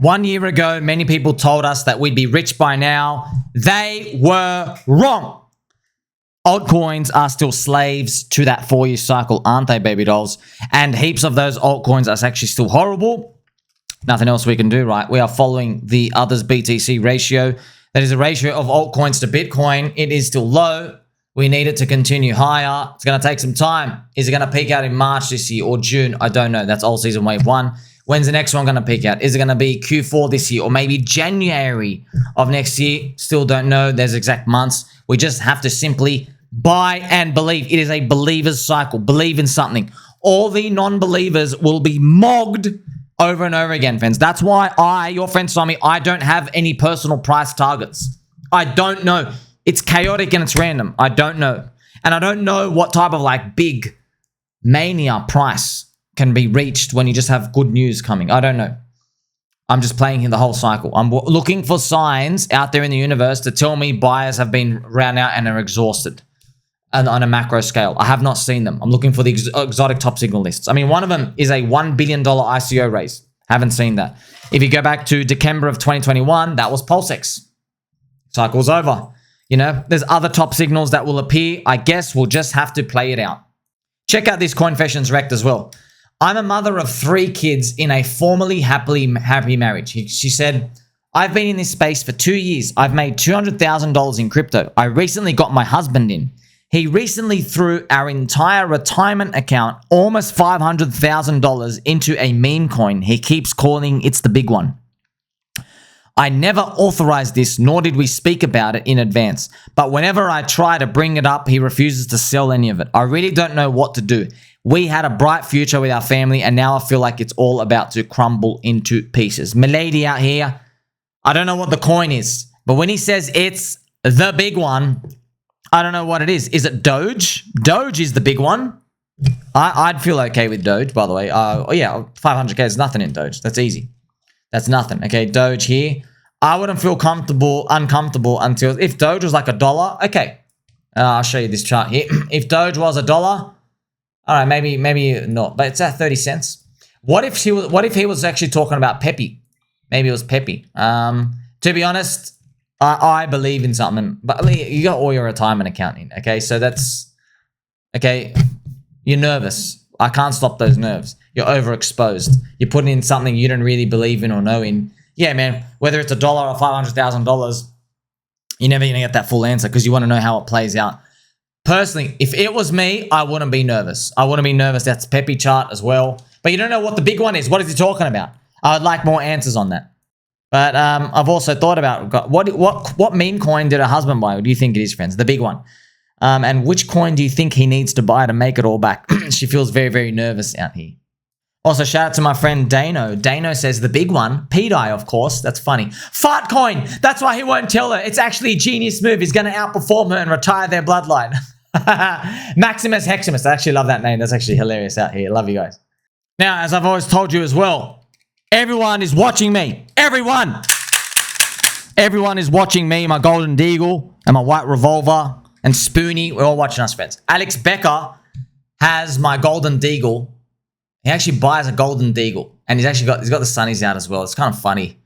1 year ago, many people told us that we'd be rich by now. They were wrong. Altcoins are still slaves to that 4-year cycle, aren't they, baby dolls? And heaps of those altcoins are actually still horrible. Nothing else we can do, right? We are following the others BTC ratio. That is a ratio of altcoins to Bitcoin. It is still low. We need it to continue higher. It's going to take some time. Is it going to peak out in March this year or June? I don't know. That's all season wave 1. When's the next one going to peak out? Is it going to be Q4 this year or maybe January of next year? Still don't know. There's exact months. We just have to simply buy and believe. It is a believer's cycle. Believe in something. All the non-believers will be mogged over and over again, friends. That's why your friend Sommi, I don't have any personal price targets. I don't know. It's chaotic and it's random. I don't know. And I don't know what type of like big mania price can be reached when you just have good news coming. I don't know. I'm just playing the whole cycle. I'm looking for signs out there in the universe to tell me buyers have been ran out and are exhausted. And on a macro scale, I have not seen them. I'm looking for the exotic top signal lists. I mean, one of them is a $1 billion ICO raise. Haven't seen that. If you go back to December of 2021, that was PulseX. Cycle's over. You know, there's other top signals that will appear. I guess we'll just have to play it out. Check out this Coinfessions Rekt as well. I'm a mother of 3 kids in a formerly happy marriage. She said, I've been in this space for 2 years. I've made $200,000 in crypto. I recently got my husband in. He recently threw our entire retirement account, almost $500,000, into a meme coin. He keeps calling it's the big one. I never authorized this, nor did we speak about it in advance. But whenever I try to bring it up, he refuses to sell any of it. I really don't know what to do. We had a bright future with our family, and now I feel like it's all about to crumble into pieces. Milady out here, I don't know what the coin is, but when he says it's the big one, I don't know what it is. Is it Doge? Doge is the big one. I'd feel okay with Doge, by the way. Oh yeah, 500K is nothing in Doge. That's easy. That's nothing. Okay, Doge here. I wouldn't feel uncomfortable until if Doge was like $1. Okay, I'll show you this chart here. If Doge was $1, all right, maybe not, but it's at 30 cents. What if he was actually talking about Pepe? Maybe it was Pepe. To be honest, I believe in something, but you got all your retirement account in. Okay, so that's okay. You're nervous. I can't stop those nerves. You're overexposed. You're putting in something you don't really believe in or know in. Yeah, man, whether it's $1 or $500,000, you're never going to get that full answer because you want to know how it plays out. Personally, if it was me, I wouldn't be nervous. I wouldn't be nervous. That's Pepe chart as well. But you don't know what the big one is. What is he talking about? I would like more answers on that. But I've also thought about what meme coin did her husband buy? What do you think it is, friends? The big one. And which coin do you think he needs to buy to make it all back? She feels very, very nervous out here. Also, shout out to my friend Dano. Dano says the big one, PDI, of course. That's funny. Fart coin. That's why he won't tell her. It's actually a genius move. He's going to outperform her and retire their bloodline. Maximus Heximus. I actually love that name. That's actually hilarious out here. Love you guys. Now, as I've always told you as well, everyone is watching me. Everyone. Everyone is watching me, my golden deagle and my white revolver and Spoonie. We're all watching us, friends. Alex Becker has my golden deagle. He actually buys a golden deagle, and he's got the sunnies out as well. It's kind of funny.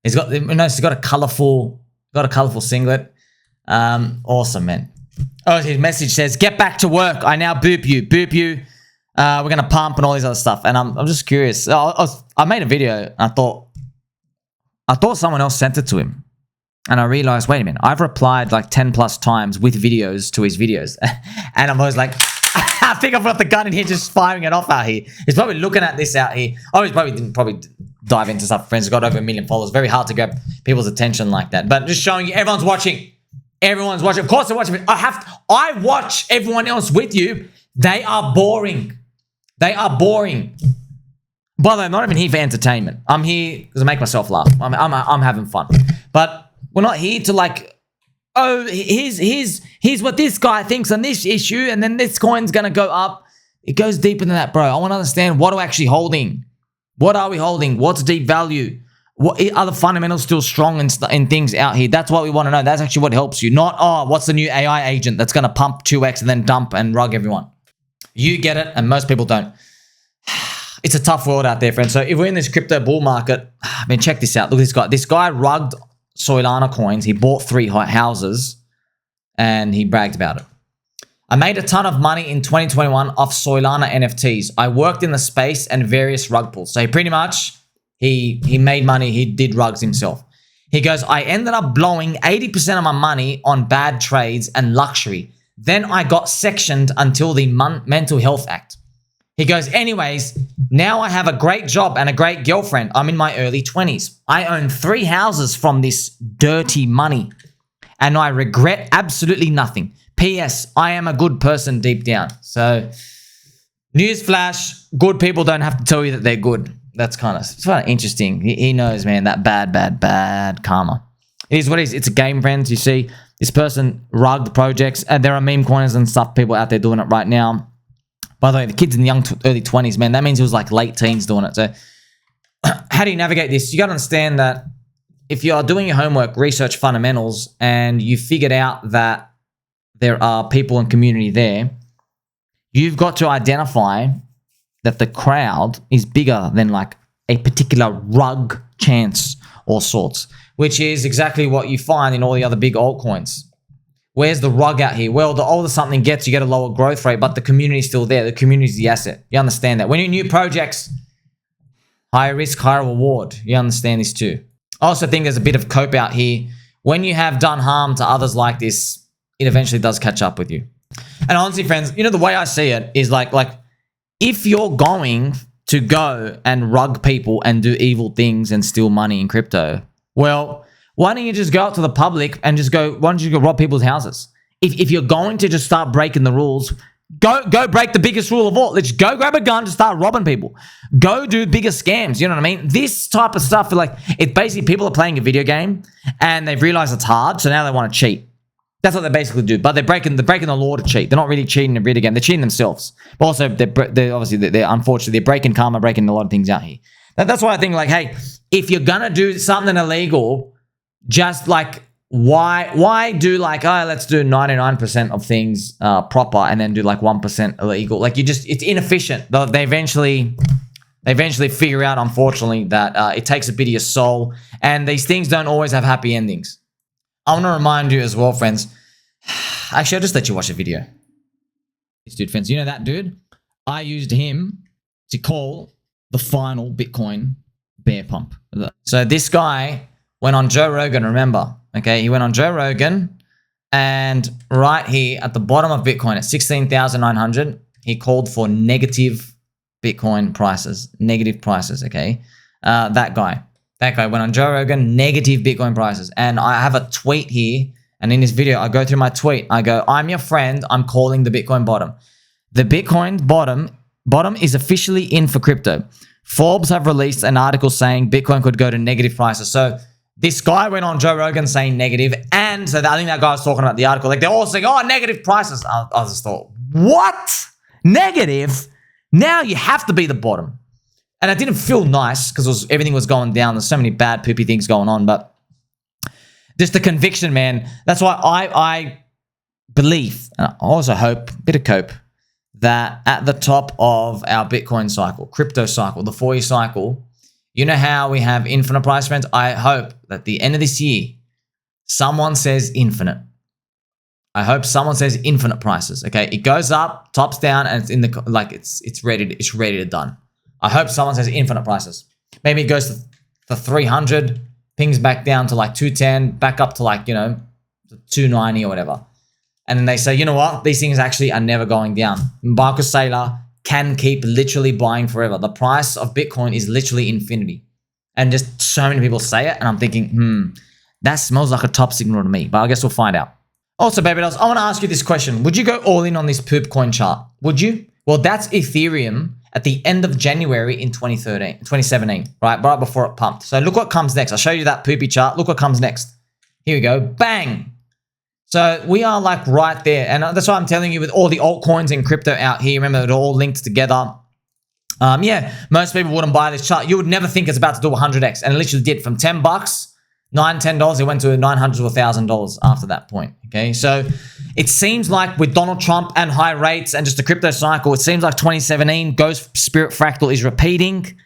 He's got a colorful singlet. Awesome, man. Oh, his message says, "Get back to work. I now boop you. We're gonna pump and all these other stuff." And I'm just curious. I made a video. And I thought someone else sent it to him, and I realized, wait a minute, I've replied like 10 plus times with videos to his videos, and I'm always like, I think I've got the gun in here just firing it off out here. He's probably looking at this out here. Oh, he didn't dive into stuff. Friends, he's got over 1 million followers. Very hard to grab people's attention like that. But just showing you, everyone's watching. Everyone's watching. Of course they're watching. I watch everyone else with you. They are boring. They are boring. By the way, I'm not even here for entertainment. I'm here because I make myself laugh. I'm having fun. But we're not here to like, oh, here's what this guy thinks on this issue, and then this coin's going to go up. It goes deeper than that, bro. I want to understand, what are we actually holding? What are we holding? What's deep value? What are the fundamentals still strong in things out here? That's what we want to know. That's actually what helps you. Not, oh, what's the new AI agent that's going to pump 2x and then dump and rug everyone? You get it, and most people don't. it's a tough world out there, friends. So if we're in this crypto bull market, I mean, check this out. Look at this guy. This guy rugged Solana coins. He bought 3 houses and he bragged about it. I made a ton of money in 2021 off Solana NFTs. I worked in the space and various rug pulls. So pretty much he made money. He did rugs himself. He goes, I ended up blowing 80% of my money on bad trades and luxury. Then I got sectioned until the Mental Health Act. He goes, anyways, now I have a great job and a great girlfriend. I'm in my early 20s. I own 3 houses from this dirty money and I regret absolutely nothing. P.S. I am a good person deep down. So, newsflash, good people don't have to tell you that they're good. That's kind of interesting. He knows, man, that bad karma. It is what it is. It's a game, friends. You see, this person rugged projects, and there are meme coiners and stuff, people out there doing it right now. By the way, the kid's in the early 20s, man. That means he was like late teens doing it. So, how do you navigate this? You got to understand that if you are doing your homework, research fundamentals, and you figured out that there are people and community there, you've got to identify that the crowd is bigger than like a particular rug chance or sorts, which is exactly what you find in all the other big altcoins. Where's the rug out here? Well, the older something gets, you get a lower growth rate, but the community is still there. The community is the asset. You understand that. When you're new projects, higher risk, higher reward. You understand this too. I also think there's a bit of cope out here. When you have done harm to others like this, it eventually does catch up with you. And honestly, friends, you know, the way I see it is like if you're going to go and rug people and do evil things and steal money in crypto, well, why don't you just go out to the public and just go, why don't you go rob people's houses? If you're going to just start breaking the rules, go break the biggest rule of all. Let's go grab a gun to start robbing people. Go do bigger scams. You know what I mean? This type of stuff, like, it's basically people are playing a video game and they've realized it's hard, so now they want to cheat. That's what they basically do. But they're breaking the law to cheat. They're not really cheating in a video game. They're cheating themselves. But also, they're unfortunately, they're breaking karma, breaking a lot of things out here. That's why I think, like, hey, if you're going to do something illegal, just like, why do like, oh, let's do 99% of things proper and then do like 1% illegal? Like, it's inefficient. They eventually figure out, unfortunately, that it takes a bit of your soul. And these things don't always have happy endings. I want to remind you as well, friends. Actually, I'll just let you watch the video. This dude, friends, you know that dude? I used him to call the final Bitcoin bear pump. So this guy went on Joe Rogan, remember? Okay, he went on Joe Rogan, and right here at the bottom of Bitcoin at 16,900, he called for negative Bitcoin prices. Negative prices, okay? That guy went on Joe Rogan, negative Bitcoin prices. And I have a tweet here. And in this video, I go through my tweet. I go, I'm your friend. I'm calling the Bitcoin bottom. The Bitcoin bottom is officially in for crypto. Forbes have released an article saying Bitcoin could go to negative prices. So this guy went on Joe Rogan saying negative. And so I think that guy was talking about the article. Like, they're all saying, oh, negative prices. I just thought, what? Negative? Now you have to be the bottom. And I didn't feel nice because everything was going down. There's so many bad, poopy things going on. But just the conviction, man. That's why I believe, and I also hope, bit of cope, that at the top of our Bitcoin cycle, crypto cycle, the 4-year cycle, you know how we have infinite price, friends? I hope that at the end of this year, someone says infinite. I hope someone says infinite prices. Okay, it goes up, tops down, and it's in the like it's ready to done. I hope someone says infinite prices. Maybe it goes to 300, pings back down to like 210, back up to like, 290 or whatever. And then they say, you know what? These things actually are never going down. Marcus Saylor can keep literally buying forever. The price of Bitcoin is literally infinity. And just so many people say it. And I'm thinking, that smells like a top signal to me. But I guess we'll find out. Also, baby dolls, I want to ask you this question. Would you go all in on this poop coin chart? Would you? Well, that's Ethereum at the end of January in 2017, right before it pumped. So look what comes next. I'll show you that poopy chart. Look what comes next. Here we go. Bang. So we are like right there. And that's why I'm telling you with all the altcoins and crypto out here, remember they're all linked together. Yeah, most people wouldn't buy this chart. You would never think it's about to do 100x. And it literally did from $10 $9, $10, it went to $900 to $1,000 after that point. Okay, so it seems like with Donald Trump and high rates and just the crypto cycle, it seems like 2017 Ghost Spirit Fractal is repeating.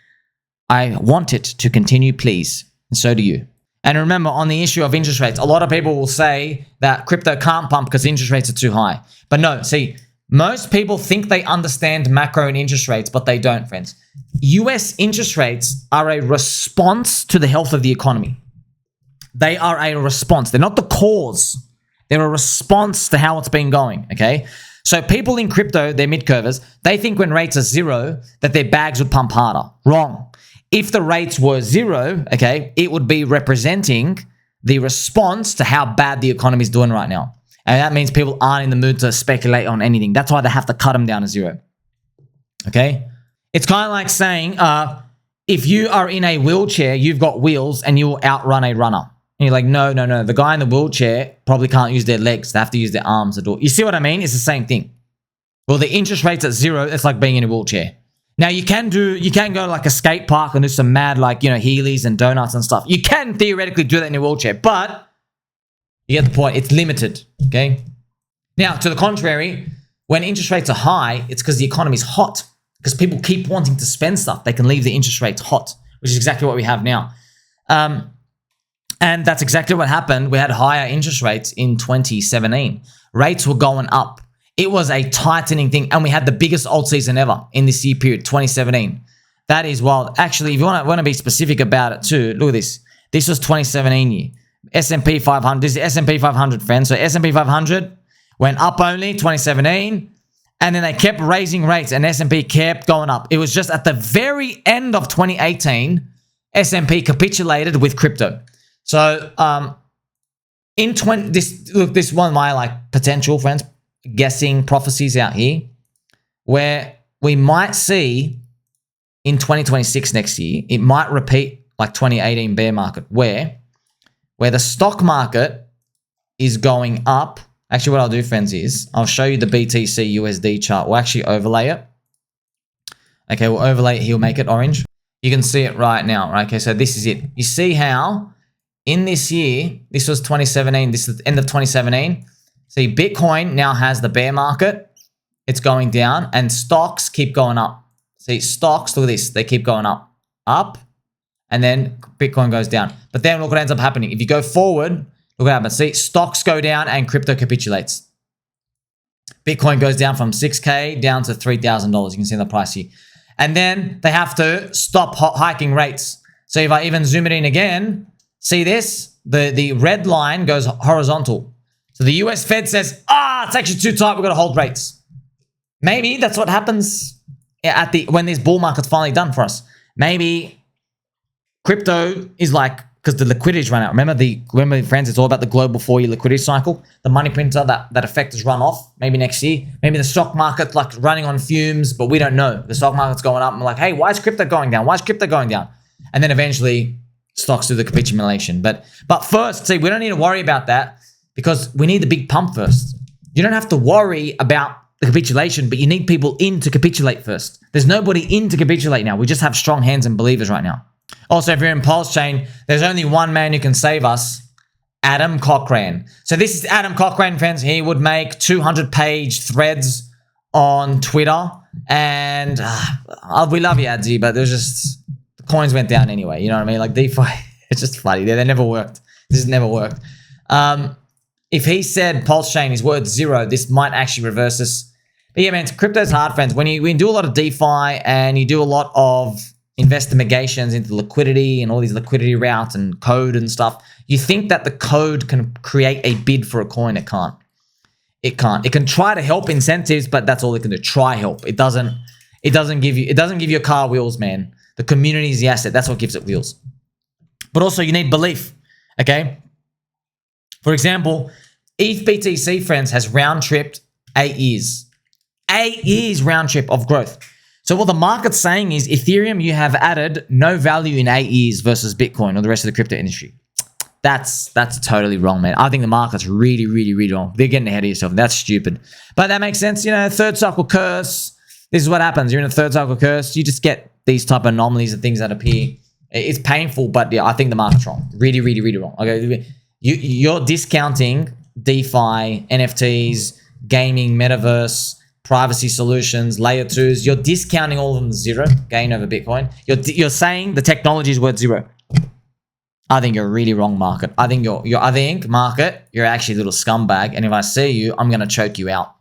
I want it to continue, please, and so do you. And remember, on the issue of interest rates, a lot of people will say that crypto can't pump because interest rates are too high. But no, see, most people think they understand macro and interest rates, but they don't, friends. US interest rates are a response to the health of the economy. They are a response. They're not the cause. They're a response to how it's been going, okay? So people in crypto, they're mid-curvers, they think when rates are zero that their bags would pump harder. Wrong. If the rates were zero, okay, it would be representing the response to how bad the economy is doing right now. And that means people aren't in the mood to speculate on anything. That's why they have to cut them down to zero, okay? It's kind of like saying, if you are in a wheelchair, you've got wheels and you will outrun a runner. And you're like, no. The guy in the wheelchair probably can't use their legs. They have to use their arms to do it. You see what I mean? It's the same thing. Well, the interest rate's at zero. It's like being in a wheelchair. Now, you can go to like a skate park and do some mad, like, you know, Heelys and donuts and stuff. You can theoretically do that in a wheelchair, but you get the point. It's limited, okay? Now, to the contrary, when interest rates are high, it's because the economy's hot. Because people keep wanting to spend stuff. They can leave the interest rates hot, which is exactly what we have now. And that's exactly what happened. We had higher interest rates in 2017. Rates were going up. It was a tightening thing. And we had the biggest alt season ever in this year period, 2017. That is wild. Actually, if you want to be specific about it too, look at this. This was 2017 year. S&P 500. This is the S&P 500, friends. So S&P 500 went up only 2017. And then they kept raising rates and S&P kept going up. It was just at the very end of 2018, S&P capitulated with crypto. So this is one of my like potential, friends, guessing prophecies out here, where we might see in 2026 next year, it might repeat like 2018 bear market, where the stock market is going up. Actually, what I'll do, friends, is I'll show you the BTC USD chart. We'll actually overlay it. Okay, we'll overlay it. He'll make it orange. You can see it right now. Right? Okay, so this is it. You see how in this year, this was 2017. This is the end of 2017. See, Bitcoin now has the bear market. It's going down, and stocks keep going up. See, stocks, look at this. They keep going up, and then Bitcoin goes down. But then look what ends up happening. If you go forward, look what happens. See, stocks go down and crypto capitulates. Bitcoin goes down from 6K down to $3,000. You can see the price here. And then they have to stop hiking rates. So if I even zoom it in again, see this? The red line goes horizontal. So the US Fed says, it's actually too tight. We've got to hold rates. Maybe that's what happens when this bull market's finally done for us. Maybe crypto is like, because the liquidity's run out. Remember, friends, it's all about the global 4-year liquidity cycle. The money printer, that effect has run off. Maybe next year. Maybe the stock market's like running on fumes, but we don't know. The stock market's going up, and we're like, hey, why is crypto going down? Why is crypto going down? And then eventually stocks do the capitulation. But first, see, we don't need to worry about that because we need the big pump first. You don't have to worry about the capitulation, but you need people in to capitulate first. There's nobody in to capitulate now. We just have strong hands and believers right now. Also, if you're in PulseChain, there's only one man who can save us, Adam Cochran. So this is Adam Cochran, friends. He would make 200-page threads on Twitter. And we love you, Adzi, but there's just, the coins went down anyway. You know what I mean? Like DeFi, it's just funny. They never worked. This has never worked. If he said PulseChain is worth zero, this might actually reverse this. But yeah, man, crypto's hard, friends. When you do a lot of DeFi and you do a lot of investigations into liquidity and all these liquidity routes and code and stuff, you think that the code can create a bid for a coin. It can't. It can't. It can try to help incentives, but that's all it can do. Try help. It doesn't give you a car wheels, man. The community is the asset. That's what gives it wheels. But also you need belief. Okay. For example, ETH BTC, friends, has round tripped 8 years. 8 years round trip of growth. So what the market's saying is Ethereum, you have added no value in 8 years versus Bitcoin or the rest of the crypto industry. That's totally wrong, man. I think the market's really, really, really wrong. They're getting ahead of yourself. That's stupid. But that makes sense. You know, third cycle curse. This is what happens. You're in a third cycle curse. You just get these type of anomalies and things that appear It's painful, but yeah, I think the market's wrong. Really, really, really wrong. Okay, you're discounting DeFi, NFTs, gaming, metaverse, privacy solutions, layer 2s. You're discounting all of them to zero, gain over Bitcoin. You're saying the technology is worth zero. I think you're really wrong, market. I think market, you're actually a little scumbag. And if I see you, I'm gonna choke you out.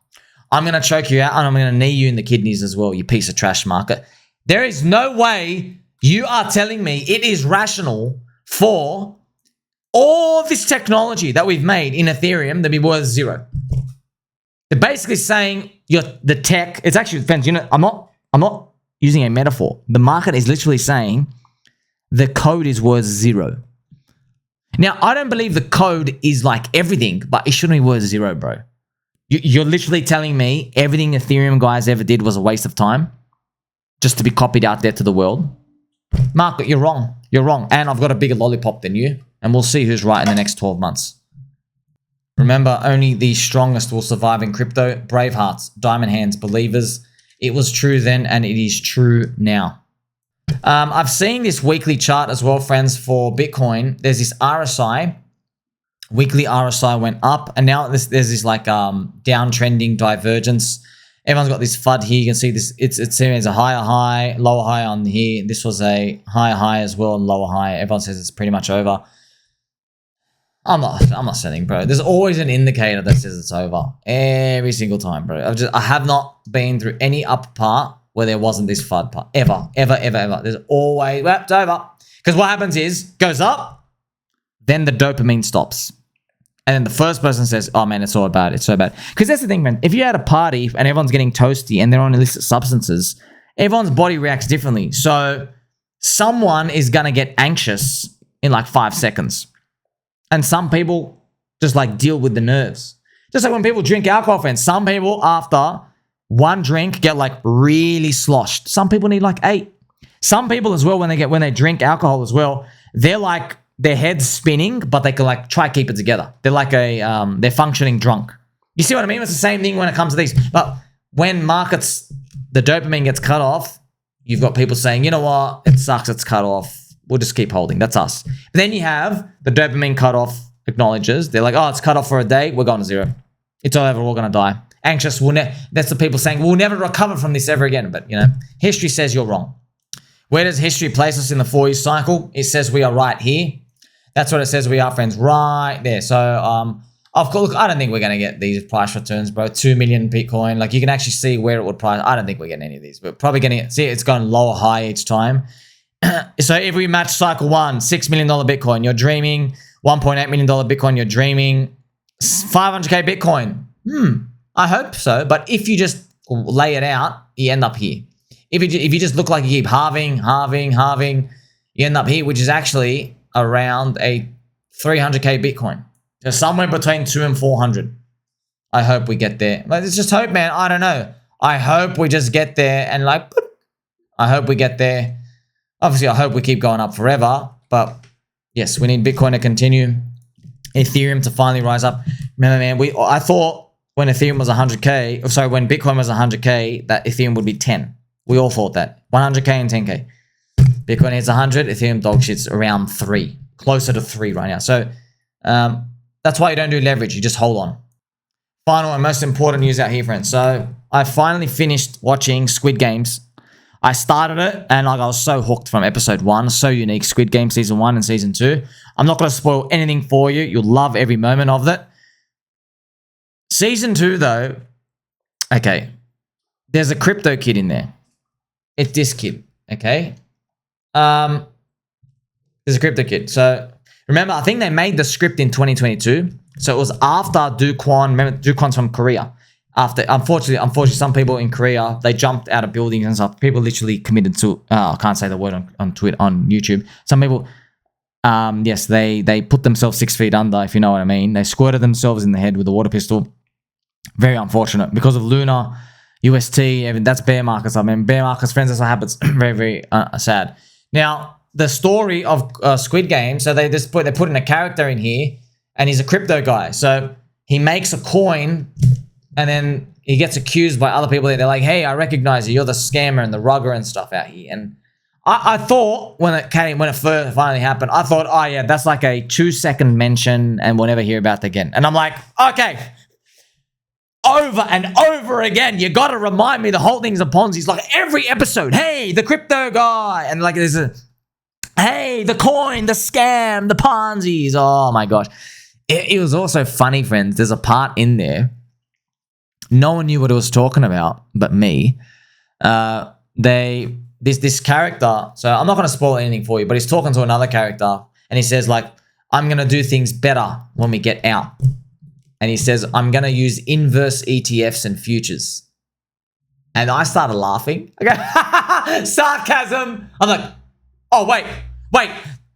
I'm gonna choke you out, and I'm gonna knee you in the kidneys as well, you piece of trash, market. There is no way you are telling me it is rational for all this technology that we've made in Ethereum to be worth zero. They're basically saying the tech. It's actually depends. You know, I'm not using a metaphor. The market is literally saying the code is worth zero. Now, I don't believe the code is like everything, but it shouldn't be worth zero, bro. You're literally telling me everything Ethereum guys ever did was a waste of time just to be copied out there to the world. Market, you're wrong. You're wrong. And I've got a bigger lollipop than you. And we'll see who's right in the next 12 months. Remember, only the strongest will survive in crypto. Brave hearts, diamond hands, believers. It was true then, and it is true now. I've seen this weekly chart as well, friends, for Bitcoin. There's this RSI. Weekly RSI went up, and now there's this like downtrending divergence. Everyone's got this FUD here. You can see this. It's a higher high, lower high on here. This was a higher high as well, and lower high. Everyone says it's pretty much over. I'm not selling, bro. There's always an indicator that says it's over every single time, bro. I have not been through any up part where there wasn't this FUD part ever. There's always, well, it's over. Because what happens is goes up, then the dopamine stops. And then the first person says, oh man, it's all bad. It's so bad. Because that's the thing, man. If you're at a party and everyone's getting toasty and they're on illicit substances, everyone's body reacts differently. So someone is going to get anxious in like 5 seconds. And some people just like deal with the nerves. Just like when people drink alcohol, friends. Some people after one drink get like really sloshed. Some people need like 8. Some people as well, when they drink alcohol as well, they're like, their head's spinning, but they can like try keep it together. They're like they're functioning drunk. You see what I mean? It's the same thing when it comes to these. But when markets, the dopamine gets cut off, you've got people saying, you know what? It sucks. It's cut off. We'll just keep holding. That's us. But then you have the dopamine cut off acknowledges. They're like, oh, it's cut off for a day. We're going to zero. It's all over. We're all going to die. Anxious. That's the people saying, we'll never recover from this ever again. But, you know, history says you're wrong. Where does history place us in the 4-year cycle? It says we are right here. That's what it says we are, friends, right there. So, of course, look, I don't think we're going to get these price returns, bro. 2 million Bitcoin. Like, you can actually see where it would price. I don't think we're getting any of these. We're probably getting it. See, it's going lower high each time. So if we match cycle 1, $6 million Bitcoin, you're dreaming. $1.8 million Bitcoin, you're dreaming. 500K Bitcoin. I hope so. But if you just lay it out, you end up here. If you just look like you keep halving, you end up here, which is actually around a 300K Bitcoin. So somewhere between 2 and 400. I hope we get there. But it's just hope, man. I don't know. I hope we just get there and like, I hope we get there. Obviously, I hope we keep going up forever. But yes, we need Bitcoin to continue. Ethereum to finally rise up. Remember, man, I thought when Ethereum was 100K, sorry, when Bitcoin was 100K, that Ethereum would be 10. We all thought that. 100K and 10K. Bitcoin hits 100, Ethereum dog shit's around 3. Closer to 3 right now. So that's why you don't do leverage. You just hold on. Final and most important news out here, friends. So I finally finished watching Squid Games. I started it and like I was so hooked from episode 1. So unique. Squid Game season 1 and season 2. I'm not going to spoil anything for you. You'll love every moment of it. Season 2 though, okay, there's a crypto kid in there. It's this kid, okay? There's a crypto kid. So remember, I think they made the script in 2022. So it was after Do Kwon. Remember, Do Kwon's from Korea. After, unfortunately, some people in Korea, they jumped out of buildings and stuff. People literally committed to, I can't say the word on Twitter, on YouTube. Some people, yes, they put themselves 6 feet under, if you know what I mean. They squirted themselves in the head with a water pistol. Very unfortunate. Because of Luna, UST, even that's bear markets. I mean, bear markets, friends, that's what happens. Very, very sad. Now, the story of Squid Game, so they put in a character in here, and he's a crypto guy. So he makes a coin, and then he gets accused by other people. They're like, hey, I recognize you. You're the scammer and the rugger and stuff out here. And I thought when it first finally happened, I thought, oh yeah, that's like a 2-second mention and we'll never hear about it again. And I'm like, okay, over and over again, you got to remind me the whole thing's a Ponzi. It's like every episode, hey, the crypto guy, and like there's a, hey, the coin, the scam, the Ponzi's. Oh my gosh. It was also funny, friends. There's a part in there. No one knew what it was talking about but me. This character, so I'm not going to spoil anything for you, but he's talking to another character and he says like, I'm going to do things better when we get out. And he says, I'm going to use inverse ETFs and futures. And I started laughing. Okay. Sarcasm. I'm like, oh, wait.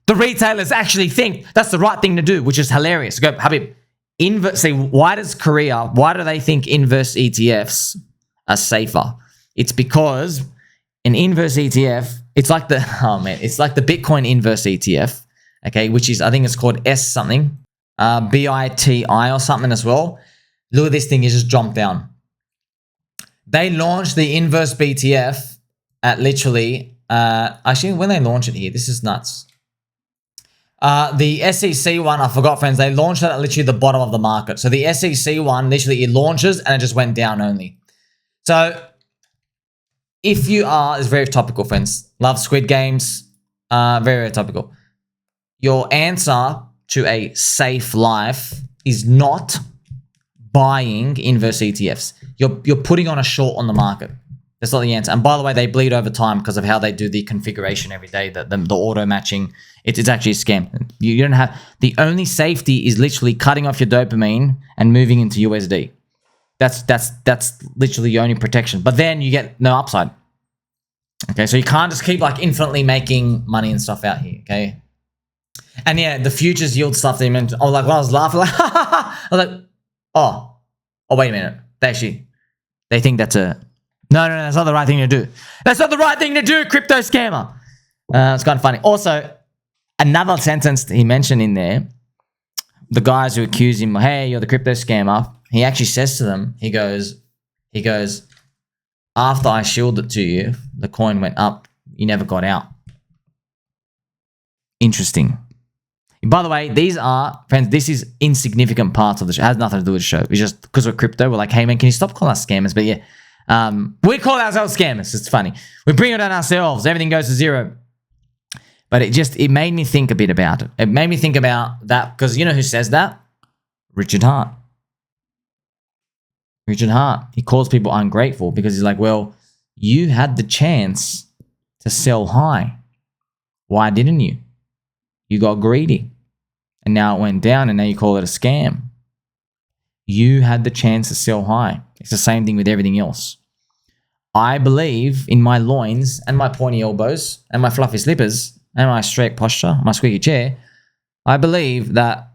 The retailers actually think that's the right thing to do, which is hilarious. Go, Habib. See, why do they think inverse ETFs are safer? It's because an inverse ETF, it's like the Bitcoin inverse ETF, okay, which is, I think it's called S something, BITI or something as well. Look at this thing, it just jumped down. They launched the inverse BTF at literally, actually when they launch it here, this is nuts. The SEC one, I forgot, friends, they launched it at literally the bottom of the market. So the SEC one, literally it launches and it just went down only. So if you are, it's very topical, friends. Love Squid Games. Very, very topical. Your answer to a safe life is not buying inverse ETFs. You're putting on a short on the market. That's not the answer. And by the way, they bleed over time because of how they do the configuration every day, the auto matching. It's actually a scam. You don't have, the only safety is literally cutting off your dopamine and moving into USD. That's literally your only protection. But then you get no upside. Okay, so you can't just keep like infinitely making money and stuff out here, okay? And yeah, the futures yield stuff that you mentioned, oh, like when I was laughing, like, I was like, oh, wait a minute. They think that's a, no, that's not the right thing to do. That's not the right thing to do, crypto scammer. It's kind of funny. Also, another sentence he mentioned in there, the guys who accuse him, hey, you're the crypto scammer, he actually says to them, he goes, after I shielded it to you, the coin went up, you never got out. Interesting. By the way, these are, friends, this is insignificant parts of the show. It has nothing to do with the show. It's just because we're crypto, we're like, hey man, can you stop calling us scammers? But yeah, we call ourselves scammers. It's funny. We bring it on ourselves. Everything goes to zero. But it made me think a bit about it. It made me think about that because you know who says that? Richard Hart. Richard Hart. He calls people ungrateful because he's like, well, you had the chance to sell high. Why didn't you? You got greedy. And now it went down and now you call it a scam. You had the chance to sell high. It's the same thing with everything else. I believe in my loins and my pointy elbows and my fluffy slippers and my straight posture, my squeaky chair. I believe that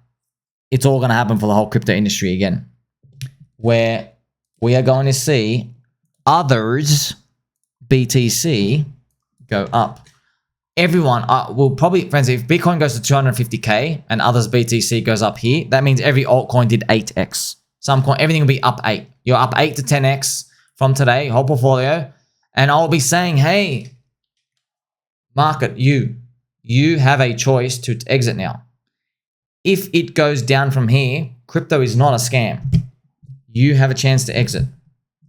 it's all going to happen for the whole crypto industry again, where we are going to see others, BTC, go up. Everyone will probably, friends, if Bitcoin goes to 250K and others BTC goes up here, that means every altcoin did 8x. Some coin, everything will be up 8. You're up 8 to 10x from today, whole portfolio. And I'll be saying, hey, market, you have a choice to exit now. If it goes down from here, crypto is not a scam. You have a chance to exit.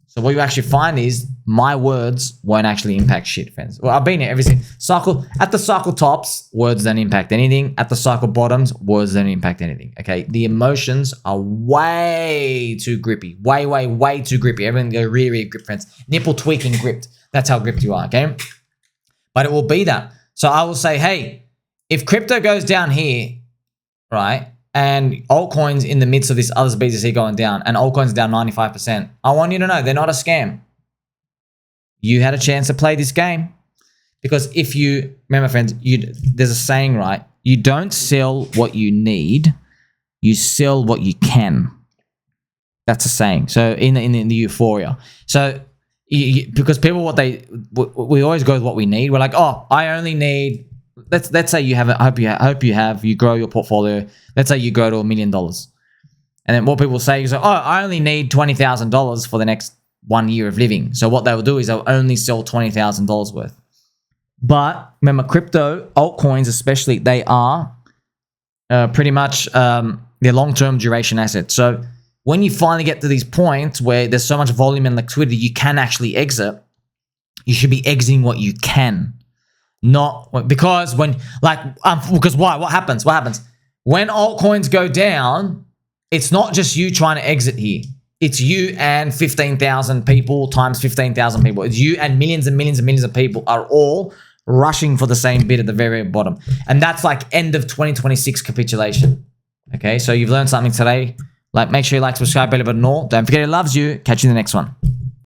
So what you actually find is my words won't actually impact shit, friends. Well, I've been here every single cycle. At the cycle tops, words don't impact anything. At the cycle bottoms, words don't impact anything. Okay, the emotions are way too grippy. Way too grippy. Everything go really grip, friends. Nipple tweaking gripped. That's how gripped you are, okay? But it will be that. So I will say, hey, if crypto goes down here, right, and altcoins in the midst of this others BTC going down, and altcoins down 95%, I want you to know they're not a scam. You had a chance to play this game. Because if you, remember friends, there's a saying, right? You don't sell what you need, you sell what you can. That's a saying. So in the euphoria. So because people, we always go with what we need. We're like, oh, I only need, let's say you have, you grow your portfolio. Let's say you grow to $1 million. And then what people say is, oh, I only need $20,000 for the next 1 year of living. So what they will do is they'll only sell $20,000 worth. But remember, crypto, altcoins especially, they are pretty much they're long-term duration assets. So when you finally get to these points where there's so much volume and liquidity, you can actually exit. You should be exiting what you can. Not because when, because why? What happens? What happens? When altcoins go down, it's not just you trying to exit here. It's you and 15,000 people times 15,000 people. It's you and millions and millions and millions of people are all rushing for the same bid at the very bottom. And that's like end of 2026 capitulation. Okay, so you've learned something today. Make sure you like, subscribe, bell button, all. Don't forget it loves you. Catch you in the next one.